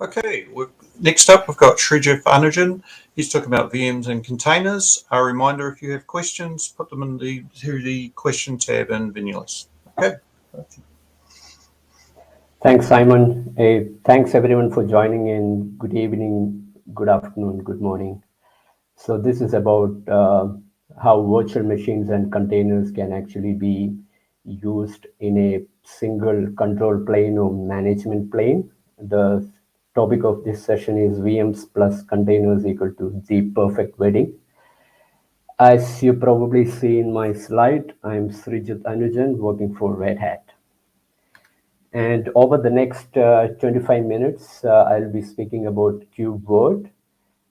Okay, next up we've got Sreejith Anujan. He's talking about VMs and containers. A reminder, if you have questions, put them through the question tab in Vinulus. Okay. Thanks, Simon. Thanks everyone for joining in. Good evening, good afternoon, good morning. So this is about how virtual machines and containers can actually be used in a single control plane or management plane. The topic of this session is VMs plus containers equal to the perfect wedding. As you probably see in my slide, I'm Sreejith Anujan working for Red Hat. And over the next 25 minutes, I'll be speaking about Kubevirt,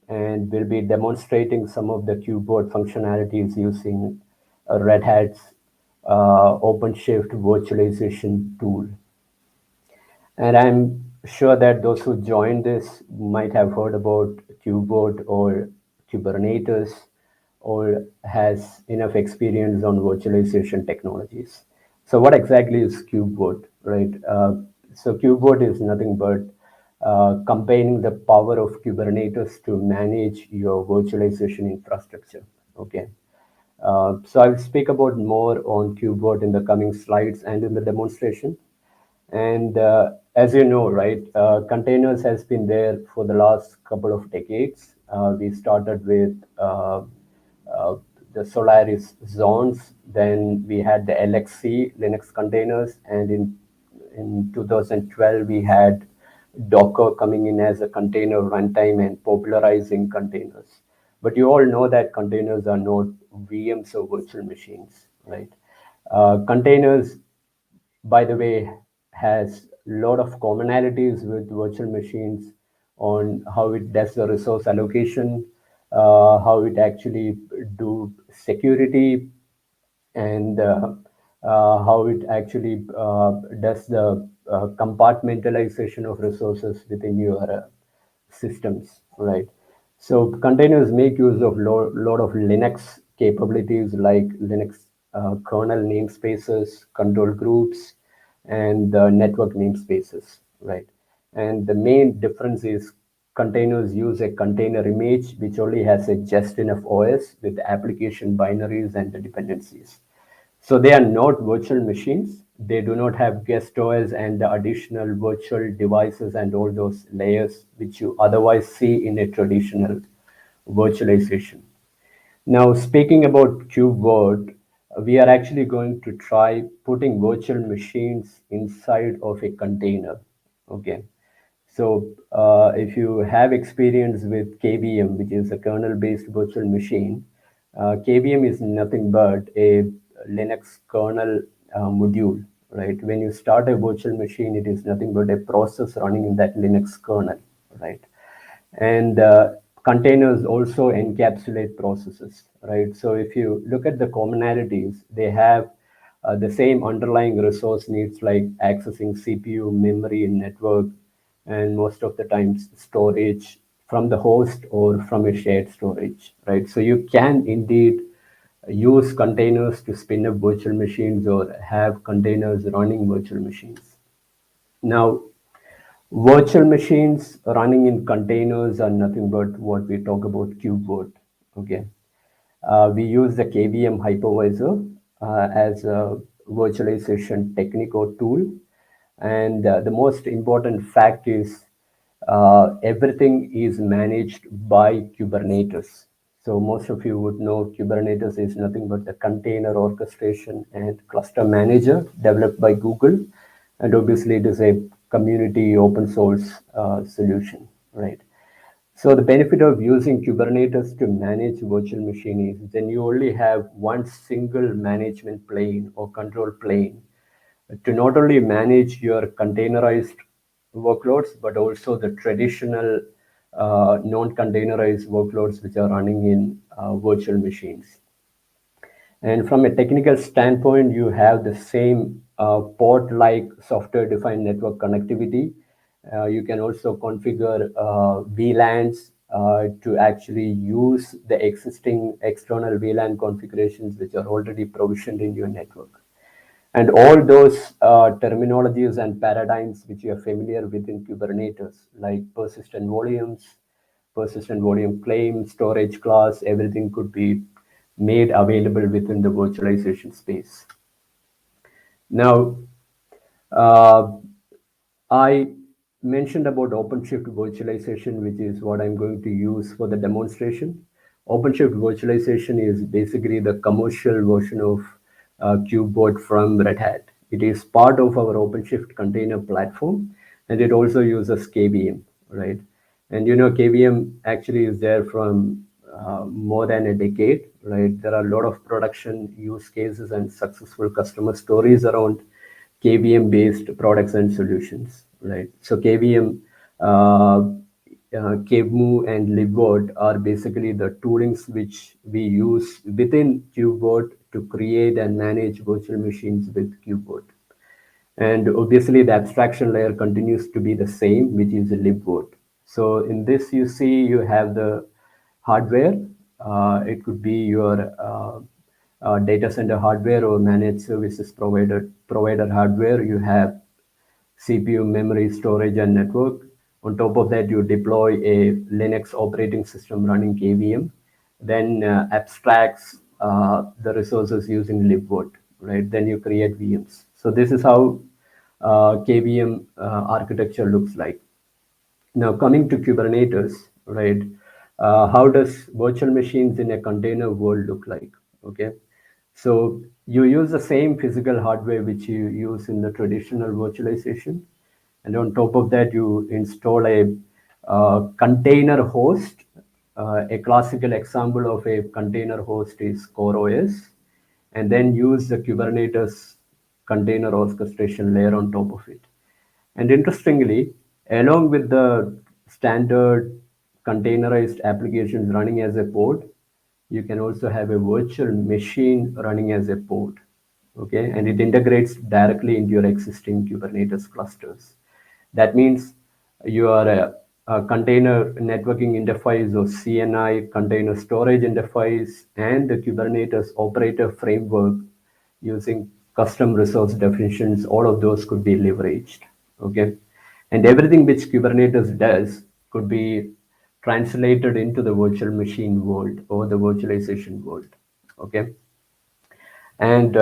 and we'll be demonstrating some of the Kubevirt functionalities using Red Hat's OpenShift virtualization tool. And I'm sure that those who joined this might have heard about Kubevirt or Kubernetes or has enough experience on virtualization technologies. So what exactly is Kubevirt, right? So Kubevirt is nothing but combining the power of Kubernetes to manage your virtualization infrastructure, okay? So I'll speak about more on Kubevirt in the coming slides and in the demonstration. And as you know, right, containers has been there for the last couple of decades. We started with the Solaris zones, then we had the LXC, Linux containers, and in 2012, we had Docker coming in as a container runtime and popularizing containers. But you all know that containers are not VMs or virtual machines, right? Containers, by the way, has a lot of commonalities with virtual machines on how it does the resource allocation, how it actually do security, and how it actually does the compartmentalization of resources within your systems, right? So containers make use of lot of Linux capabilities like Linux kernel namespaces, control groups, and network namespaces, right? And the main difference is containers use a container image which only has a just enough OS with application binaries and the dependencies. So they are not virtual machines. They do not have guest OS and the additional virtual devices and all those layers which you otherwise see in a traditional virtualization. Now, speaking about Kubevirt, we are actually going to try putting virtual machines inside of a container. Okay. So if you have experience with KVM, which is a kernel-based virtual machine, KVM is nothing but a Linux kernel module, right? When you start a virtual machine, it is nothing but a process running in that Linux kernel, right? And containers also encapsulate processes, right? So if you look at the commonalities, they have the same underlying resource needs like accessing CPU, memory, and network, and most of the times storage from the host or from a shared storage, right? So you can indeed use containers to spin up virtual machines or have containers running virtual machines. Now, virtual machines running in containers are nothing but what we talk about Kubevirt, okay? We use the KVM hypervisor as a virtualization technique or tool. And the most important fact is everything is managed by Kubernetes. So most of you would know Kubernetes is nothing but a container orchestration and cluster manager developed by Google. And obviously it is a community open source solution, right? So the benefit of using Kubernetes to manage virtual machine is then you only have one single management plane or control plane to not only manage your containerized workloads, but also the traditional non-containerized workloads which are running in virtual machines. And from a technical standpoint, you have the same port-like software-defined network connectivity. You can also configure VLANs to actually use the existing external VLAN configurations which are already provisioned in your network. And all those terminologies and paradigms which you are familiar with in Kubernetes, like persistent volumes, persistent volume claim, storage class, everything could be made available within the virtualization space. Now, I mentioned about OpenShift virtualization, which is what I'm going to use for the demonstration. OpenShift virtualization is basically the commercial version of Kubevirt from Red Hat. It is part of our OpenShift container platform, and it also uses KVM, right? And you know, KVM actually is there from more than a decade, right? There are a lot of production use cases and successful customer stories around KVM based products and solutions, right? So KVM, KVM and libvirt are basically the toolings which we use within Kubevirt to create and manage virtual machines with Kubevirt. And obviously the abstraction layer continues to be the same, which is libvirt. So in this, you see you have the hardware. It could be your data center hardware or managed services provider hardware. You have CPU, memory, storage, and network. On top of that, you deploy a Linux operating system running KVM, then abstracts the resources using libvirt, right? Then you create VMs. So this is how KVM architecture looks like. Now coming to Kubernetes, right? How does virtual machines in a container world look like? Okay, so you use the same physical hardware which you use in the traditional virtualization, and on top of that you install a container host. A classical example of a container host is CoreOS, and then use the Kubernetes container orchestration layer on top of it. And interestingly, along with the standard containerized applications running as a pod, you can also have a virtual machine running as a pod. Okay, and it integrates directly into your existing Kubernetes clusters. That means a container networking interface or CNI, container storage interface, and the Kubernetes operator framework using custom resource definitions, all of those could be leveraged. Okay, and everything which Kubernetes does could be translated into the virtual machine world or the virtualization world. Okay, and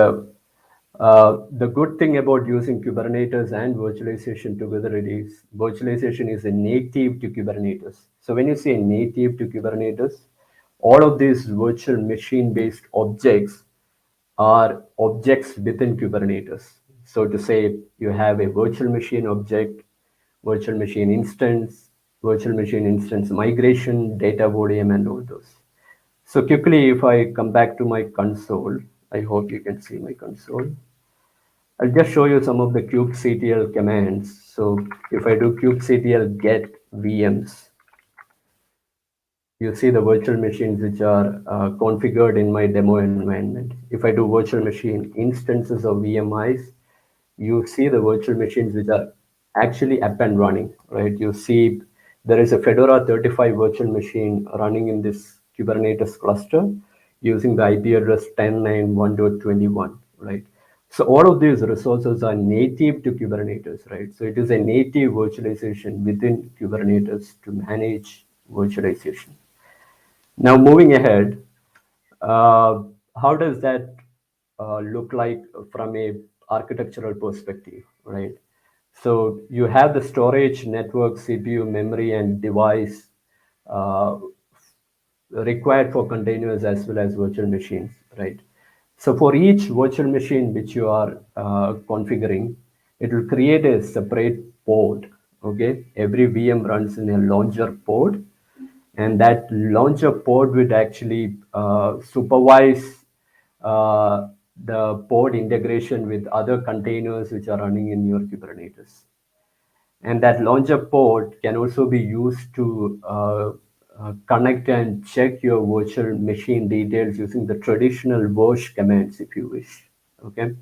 the good thing about using Kubernetes and virtualization together, it is virtualization is a native to Kubernetes. So when you say native to Kubernetes, all of these virtual machine based objects are objects within Kubernetes. So to say you have a virtual machine object, virtual machine instance migration, data volume, and all those. So quickly, if I come back to my console, I hope you can see my console. I'll just show you some of the kubectl commands. So if I do kubectl get VMs, you see the virtual machines which are configured in my demo environment. If I do virtual machine instances of VMIs, you see the virtual machines which are actually up and running, right? You see there is a Fedora 35 virtual machine running in this Kubernetes cluster using the IP address 10.9.1.21, right? So all of these resources are native to Kubernetes, right? So it is a native virtualization within Kubernetes to manage virtualization. Now moving ahead, how does that look like from a architectural perspective, right? So you have the storage, network, CPU, memory, and device uh, required for containers as well as virtual machines, right? So for each virtual machine which you are configuring, it will create a separate pod. Okay, every VM runs in a launcher pod, and that launcher pod would actually supervise the pod integration with other containers which are running in your Kubernetes. And that launcher pod can also be used to connect and check your virtual machine details using the traditional virsh commands, if you wish. Okay.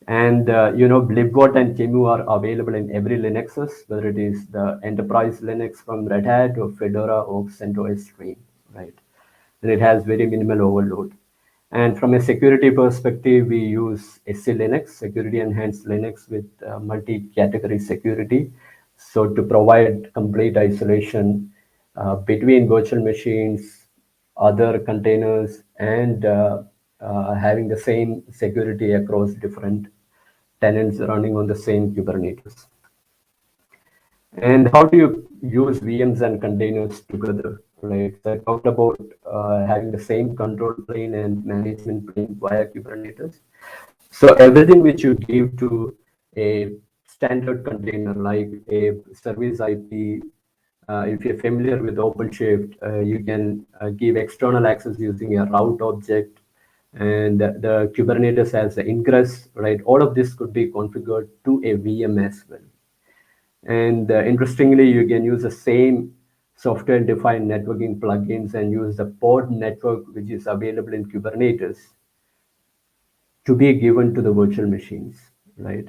And libvirt and QEMU are available in every Linuxes, whether it is the enterprise Linux from Red Hat or Fedora or CentOS stream, right? And it has very minimal overload. And from a security perspective, we use SC Linux, Security Enhanced Linux with multi-category security. So to provide complete isolation between virtual machines, other containers, and having the same security across different tenants running on the same Kubernetes. And how do you use VMs and containers together, right? So I talked about having the same control plane and management plane via Kubernetes. So everything which you give to a standard container, like a service IP, if you're familiar with OpenShift, you can give external access using a route object, and the Kubernetes has the ingress, right? All of this could be configured to a VM as well. And interestingly, you can use the same software-defined networking plugins and use the pod network, which is available in Kubernetes, to be given to the virtual machines, right?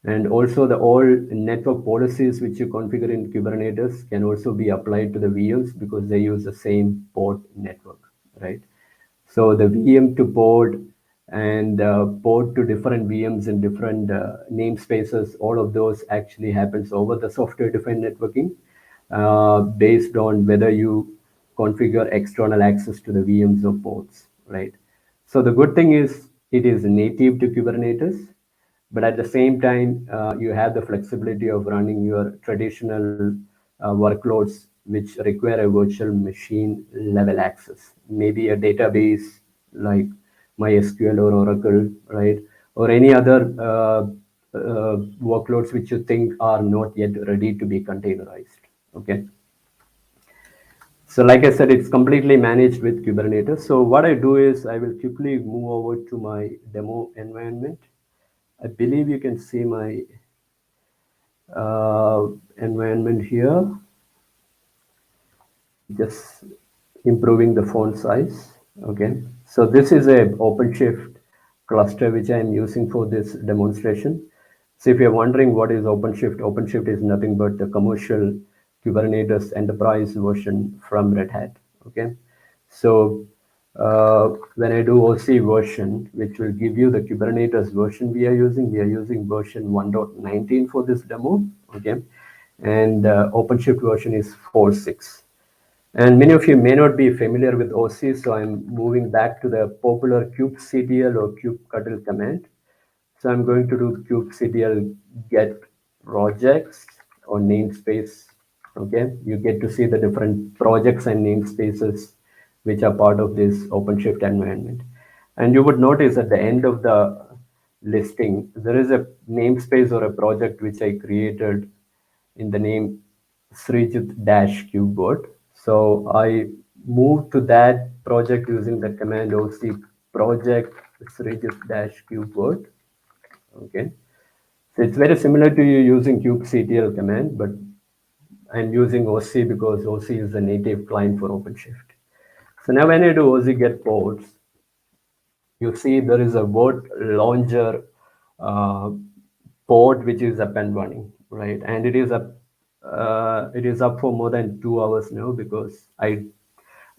And also the all network policies which you configure in Kubernetes can also be applied to the VMs because they use the same pod network, right? So the VM to pod and pod to different VMs in different namespaces, all of those actually happens over the software-defined networking based on whether you configure external access to the VMs or pods, right? So the good thing is it is native to Kubernetes, but at the same time, you have the flexibility of running your traditional workloads which require a virtual machine level access, maybe a database like MySQL or Oracle, right? Or any other workloads which you think are not yet ready to be containerized, okay? So like I said, it's completely managed with Kubernetes. So what I do is I will quickly move over to my demo environment. I believe you can see my environment here. Just improving the font size. Okay. So this is a OpenShift cluster which I am using for this demonstration. So if you're wondering what is OpenShift, OpenShift is nothing but the commercial Kubernetes enterprise version from Red Hat. Okay. So when I do OC version, which will give you the Kubernetes version we are using version 1.19 for this demo. Okay. And OpenShift version is 4.6. And many of you may not be familiar with OC, so I'm moving back to the popular kubectl or kubectl command. So I'm going to do kubectl get projects or namespace. Okay, you get to see the different projects and namespaces which are part of this OpenShift environment. And you would notice at the end of the listing, there is a namespace or a project which I created in the name Sreejith-Kubevirt. So I moved to that project using the command OC project Sreejith-Kubevirt. Okay. So it's very similar to you using kubectl command, but I'm using OC because OC is the native client for OpenShift. So now when I do OC get ports, you see there is a word launcher port which is up and running, right? And it is up for more than 2 hours now because I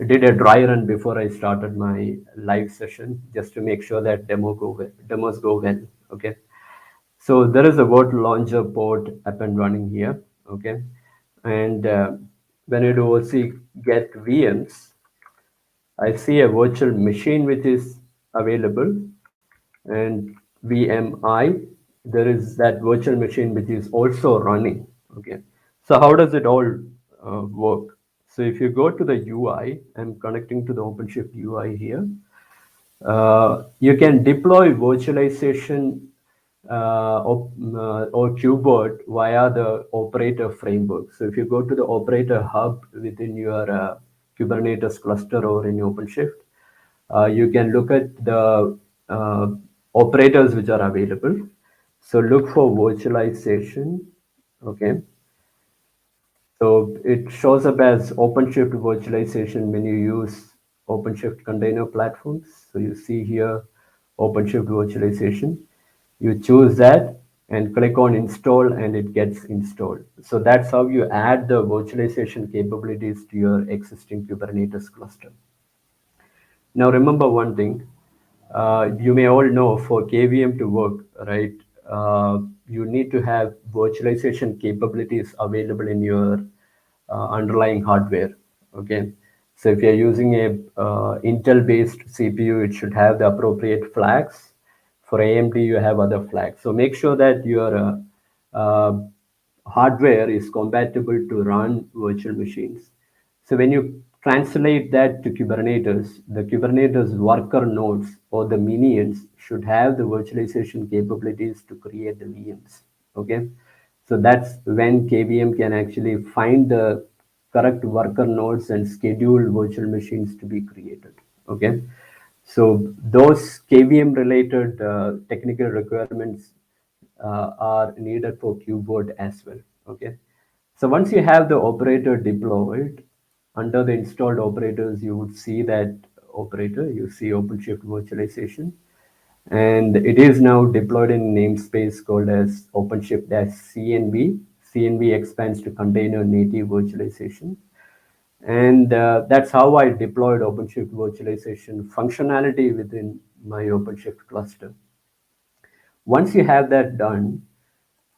did a dry run before I started my live session just to make sure that demos go well. Okay. So there is a word launcher port up and running here. Okay. And when I do OC get VMs, I see a virtual machine which is available, and VMI, there is that virtual machine which is also running. Okay. So how does it all work? So if you go to the UI, I'm connecting to the OpenShift UI here. You can deploy virtualization or Kubevirt via the operator framework. So if you go to the operator hub within your Kubernetes cluster or in OpenShift, you can look at the operators which are available. So look for virtualization. Okay. So it shows up as OpenShift virtualization when you use OpenShift container platforms. So you see here OpenShift virtualization. You choose that and click on install and it gets installed. So that's how you add the virtualization capabilities to your existing Kubernetes cluster. Now remember one thing, You may all know for KVM to work, right? You need to have virtualization capabilities available in your underlying hardware. Okay, so if you're using a Intel-based CPU, it should have the appropriate flags. For AMD, you have other flags. So make sure that your uh, hardware is compatible to run virtual machines. So when you translate that to Kubernetes, the Kubernetes worker nodes or the minions should have the virtualization capabilities to create the VMs. Okay, so that's when KVM can actually find the correct worker nodes and schedule virtual machines to be created. Okay, so those KVM related technical requirements are needed for Kubevirt as well. Okay, so once you have the operator deployed, under the installed operators, you would see that operator, you see OpenShift virtualization, and it is now deployed in namespace called as OpenShift-CNV. CNV expands to container native virtualization. And that's how I deployed OpenShift virtualization functionality within my OpenShift cluster. Once you have that done,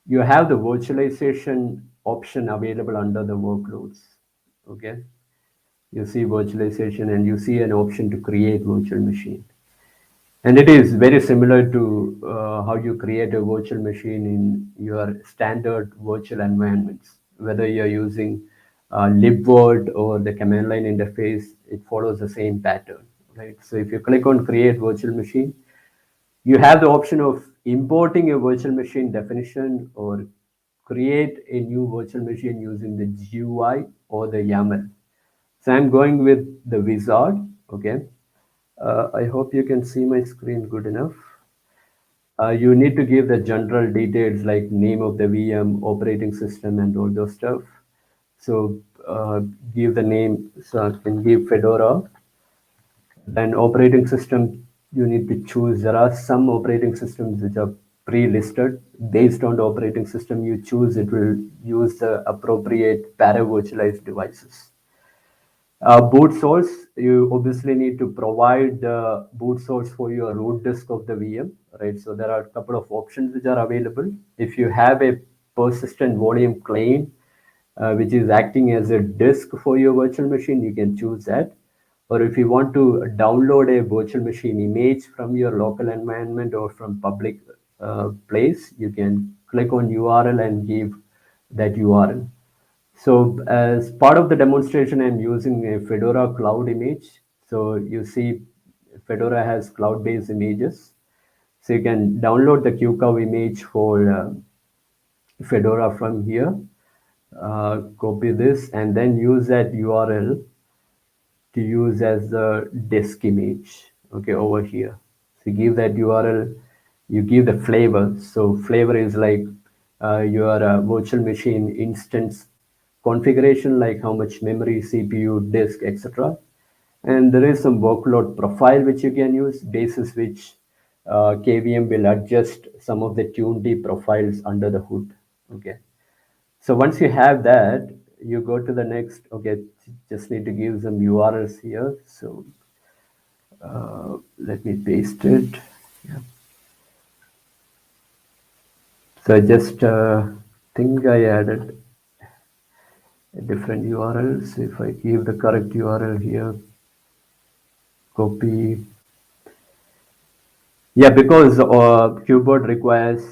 you have the virtualization option available under the workloads. Okay, you see virtualization and you see an option to create virtual machine, and it is very similar to how you create a virtual machine in your standard virtual environments. Whether you're using libvirt or the command line interface, it follows the same pattern, right? So if you click on create virtual machine, you have the option of importing a virtual machine definition or create a new virtual machine using the GUI or the YAML. So I'm going with the wizard. Okay. I hope you can see my screen good enough. You need to give the general details like name of the VM, operating system, and all those stuff. So give the name. So I can give Fedora. Then operating system, you need to choose. There are some operating systems which are pre-listed. Based on the operating system you choose, it will use the appropriate para-virtualized devices. Boot source, you obviously need to provide the boot source for your root disk of the VM, right? So there are a couple of options which are available. If you have a persistent volume client, which is acting as a disk for your virtual machine, you can choose that. Or if you want to download a virtual machine image from your local environment or from public place, you can click on URL and give that URL. So as part of the demonstration, I'm using a Fedora cloud image. So you see Fedora has cloud-based images. So you can download the QCOW image for Fedora from here, copy this, and then use that URL to use as the disk image, okay, over here. So give that URL, you give the flavor. So flavor is like your virtual machine instance configuration, like how much memory, CPU, disk, etc. And there is some workload profile which you can use, basis which KVM will adjust some of the tuned profiles under the hood. Okay. So once you have that, you go to the next. Okay, just need to give some URLs here. So let me paste it. Yeah. So I just think I added a different URL. So if I give the correct URL here, copy. Yeah, because Kubevirt requires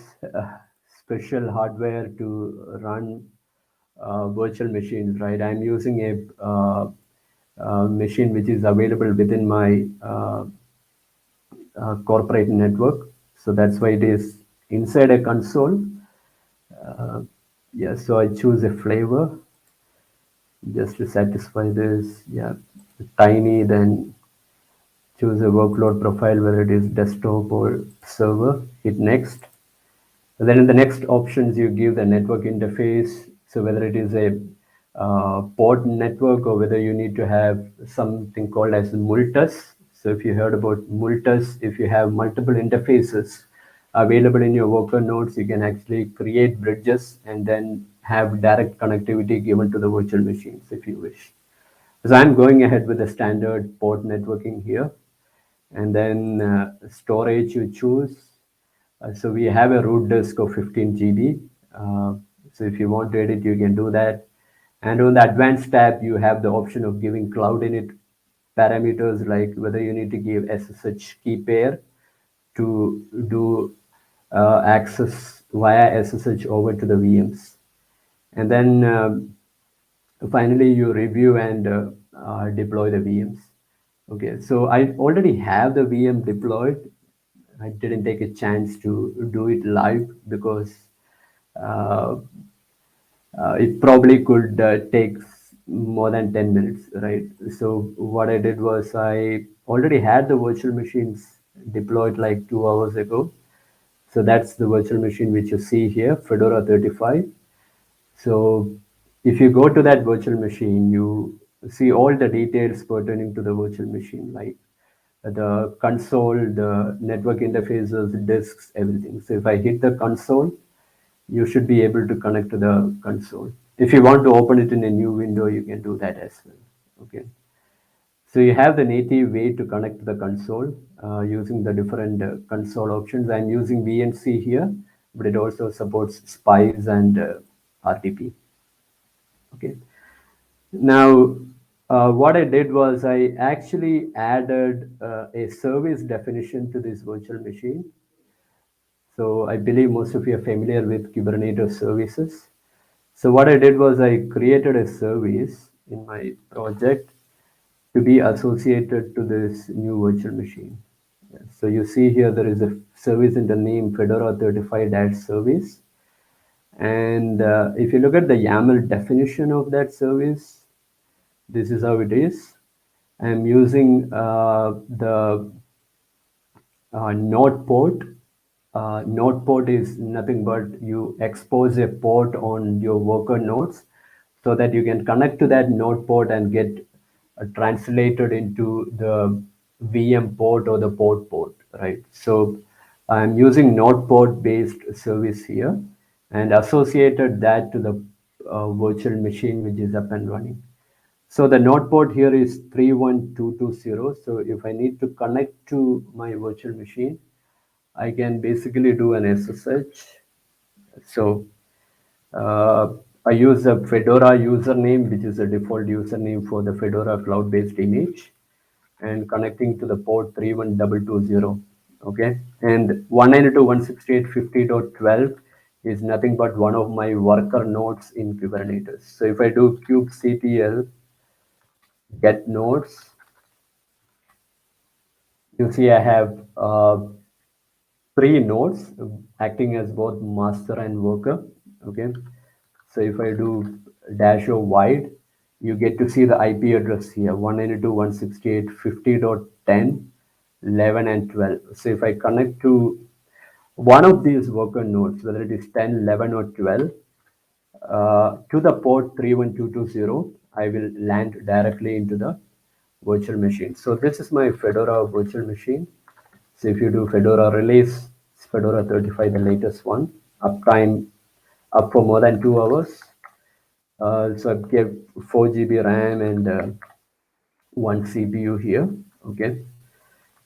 special hardware to run virtual machines, right? I'm using a machine which is available within my corporate network. So that's why it is inside a console. Yeah, so I choose a flavor just to satisfy this. Yeah, tiny, then choose a workload profile, whether it is desktop or server, hit next. And then in the next options, you give the network interface. So whether it is a port network or whether you need to have something called as multus. So if you heard about multus, if you have multiple interfaces available in your worker nodes, you can actually create bridges and then have direct connectivity given to the virtual machines if you wish. So I'm going ahead with the standard port networking here. And then storage you choose. So we have a root disk of 15 GB. So if you want to edit, you can do that. And on the advanced tab, you have the option of giving cloud init parameters, like whether you need to give SSH key pair to do access via SSH over to the VMs. And then finally, you review and deploy the VMs. Okay, so I already have the VM deployed. I didn't take a chance to do it live because uh, it probably could take more than 10 minutes, right? So what I did was I already had the virtual machines deployed like 2 hours ago. So that's the virtual machine which you see here, Fedora 35. So if you go to that virtual machine, you see all the details pertaining to the virtual machine, like the console, the network interfaces, disks, everything. So if I hit the console, you should be able to connect to the console. If you want to open it in a new window, you can do that as well. Okay. So you have the native way to connect to the console using the different console options. I'm using VNC here, but it also supports SPICE and RDP. Okay. Now, what I did was I actually added a service definition to this virtual machine. So I believe most of you are familiar with Kubernetes services. So what I did was I created a service in my project to be associated to this new virtual machine. So you see here there is a service in the name Fedora 35-service. And if you look at the YAML definition of that service, this is how it is. I'm using the node port. Node port is nothing but you expose a port on your worker nodes so that you can connect to that node port and get translated into the VM port or the port, right? So I'm using node port based service here and associated that to the virtual machine which is up and running. So the node port here is 31220. So if I need to connect to my virtual machine, I can basically do an SSH. So I use a Fedora username, which is a default username for the Fedora cloud-based image, and connecting to the port 31220. Okay, and 192.168.50.12 is nothing but one of my worker nodes in Kubernetes. So if I do kubectl get nodes, you see I have 3 nodes acting as both master and worker. Okay, so if I do -o wide, you get to see the IP address here 192.168.50.10, 11, and 12. So if I connect to one of these worker nodes, whether it is 10, 11, or 12, to the port 31220, I will land directly into the virtual machine. So this is my Fedora virtual machine. So if you do Fedora release, it's Fedora 35, the latest one, uptime up for more than 2 hours. So I gave 4 GB RAM and 1 CPU here. Okay.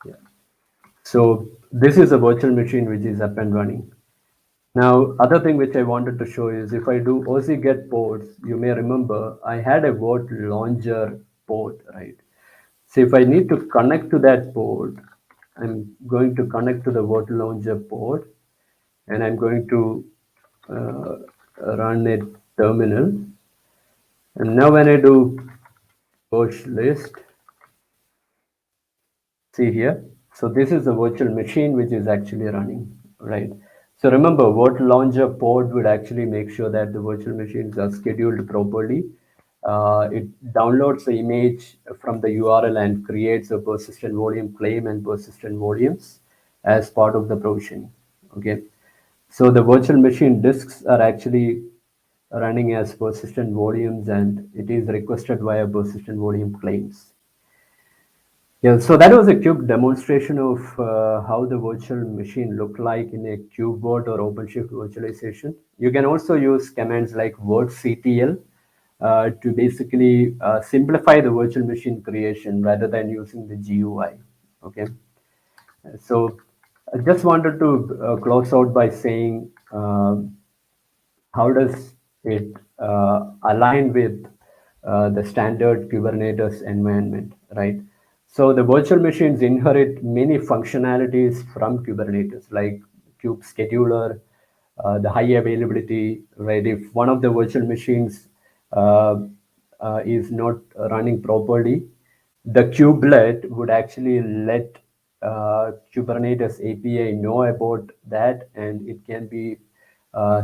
Yeah. So this is a virtual machine which is up and running. Now, other thing which I wanted to show is if I do OC get ports, you may remember I had a Vert launcher port, right? So if I need to connect to that port, I'm going to connect to the Vert launcher port, and I'm going to run a terminal. And now when I do push list, see here. So this is a virtual machine which is actually running, right? So remember, Vert launcher port would actually make sure that the virtual machines are scheduled properly. It downloads the image from the URL and creates a persistent volume claim and persistent volumes as part of the provisioning. Okay. So the virtual machine disks are actually running as persistent volumes, and it is requested via persistent volume claims. Yeah, so that was a quick demonstration of how the virtual machine looked like in a Kubevirt or OpenShift virtualization. You can also use commands like virtctl to basically simplify the virtual machine creation rather than using the GUI. Okay. So I just wanted to close out by saying how does it align with the standard Kubernetes environment, right? So the virtual machines inherit many functionalities from Kubernetes, like kube scheduler, the high availability, right? If one of the virtual machines uh, is not running properly, the kubelet would actually let Kubernetes API know about that, and it can be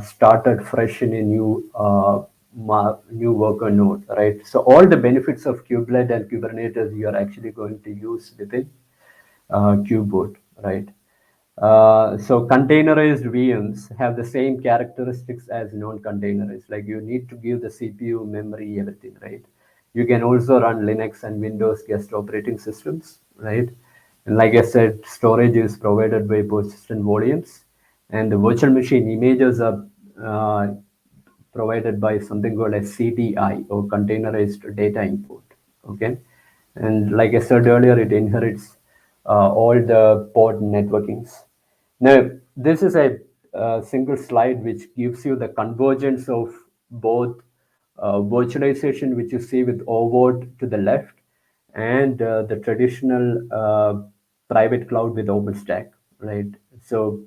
started fresh in a new worker node, right? So all the benefits of kubelet and Kubernetes you are actually going to use within Kubeboot, right? So containerized VMs have the same characteristics as non-containerized. Like you need to give the CPU, memory, everything, right? You can also run Linux and Windows guest operating systems, right? And like I said, storage is provided by persistent volumes, and the virtual machine images are uh, provided by something called a CDI or containerized data import. Okay, and like I said earlier, it inherits all the port networkings. Now, this is a single slide which gives you the convergence of both virtualization, which you see with OVOD to the left, and the traditional private cloud with OpenStack, right? So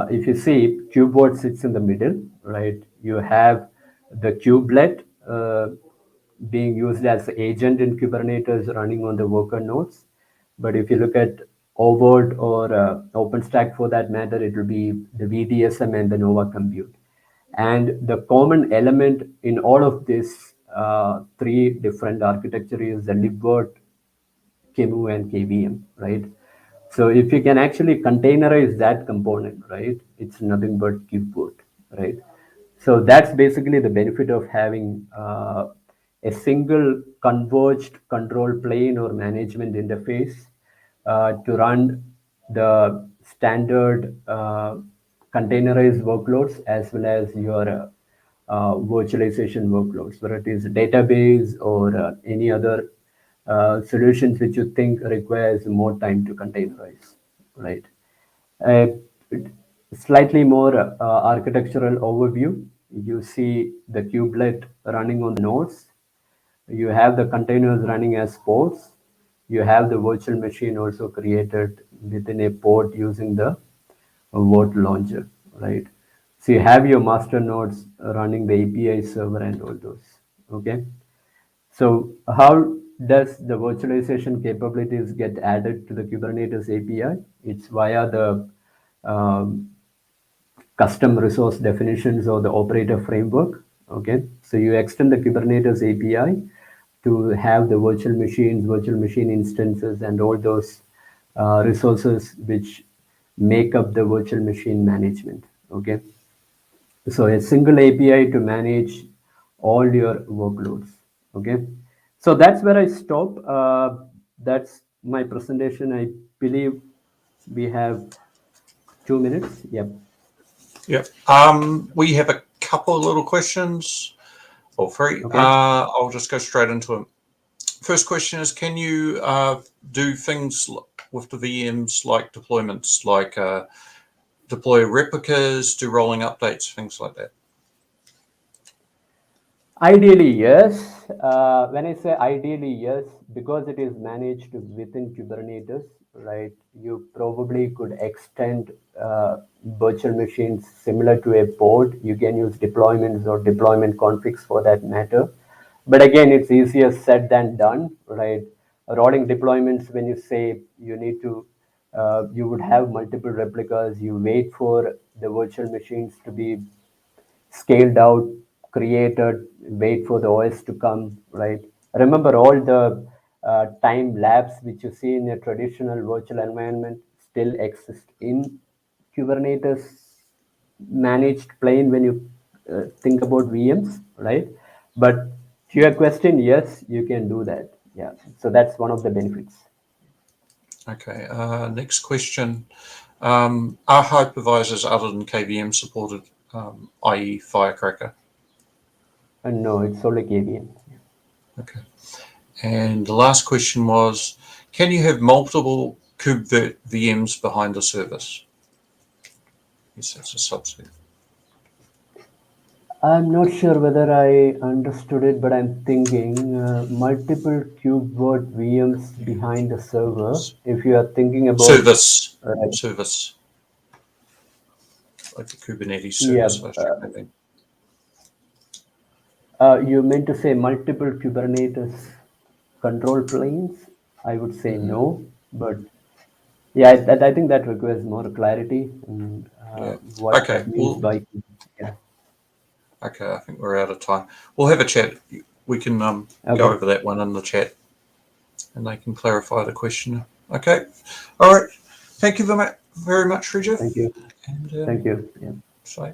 if you see, Kubeboard sits in the middle, right? You have the kubelet being used as agent in Kubernetes running on the worker nodes. But if you look at OVOD or OpenStack for that matter, it will be the VDSM and the Nova Compute. And the common element in all of this three different architecture is the libvirt, KEMU, and KVM, right? So if you can actually containerize that component, right, it's nothing but Kubeboot, right? So that's basically the benefit of having a single converged control plane or management interface to run the standard containerized workloads as well as your virtualization workloads, whether it is a database or any other solutions which you think requires more time to containerize, right? Uh, Slightly more architectural overview. You see the kubelet running on the nodes. You have the containers running as pods. You have the virtual machine also created within a pod using the Vert launcher, right? So you have your master nodes running the API server and all those, okay? So how does the virtualization capabilities get added to the Kubernetes API? It's via the um, custom resource definitions or the operator framework. Okay, so you extend the Kubernetes API to have the virtual machines, virtual machine instances, and all those resources which make up the virtual machine management. Okay, so a single API to manage all your workloads. Okay, so that's where I stop. That's my presentation. I believe we have 2 minutes. Yep. Yep. We have a couple of little questions, or three. Okay. I'll just go straight into them. First question is, can you do things with the VMs like deployments, like deploy replicas, do rolling updates, things like that? Ideally, yes. When I say ideally, yes, because it is managed within Kubernetes, right? You probably could extend virtual machines similar to a pod. You can use deployments or deployment configs for that matter. But again, it's easier said than done, right? Rolling deployments, when you say you need to, you would have multiple replicas, you wait for the virtual machines to be scaled out, created, wait for the OS to come, right? Remember all the time lapse which you see in a traditional virtual environment still exist in Kubernetes managed plane when you think about VMs, right? But to your question, yes, you can do that. Yeah. So that's one of the benefits. Okay. Next question. Are hypervisors other than KVM supported, i.e. Firecracker? And no, it's only KVM. Okay. And the last question was, can you have multiple Kubevirt VMs behind the service. Yes, that's a subset. I'm not sure whether I understood it, but I'm thinking multiple Kubevirt VMs behind the server. If you are thinking about Service, right, service, like the Kubernetes yeah, service, I think. you meant to say multiple Kubernetes control planes? I would say no, but yeah, I think that requires more clarity and Yeah. what Okay. that means Well, by yeah. okay. I think we're out of time. We'll have a chat. We can go Okay, over that one in the chat, and they can clarify the question. Okay. All right. Thank you very much, thank Sreejith. you, And thank you. Yeah. so.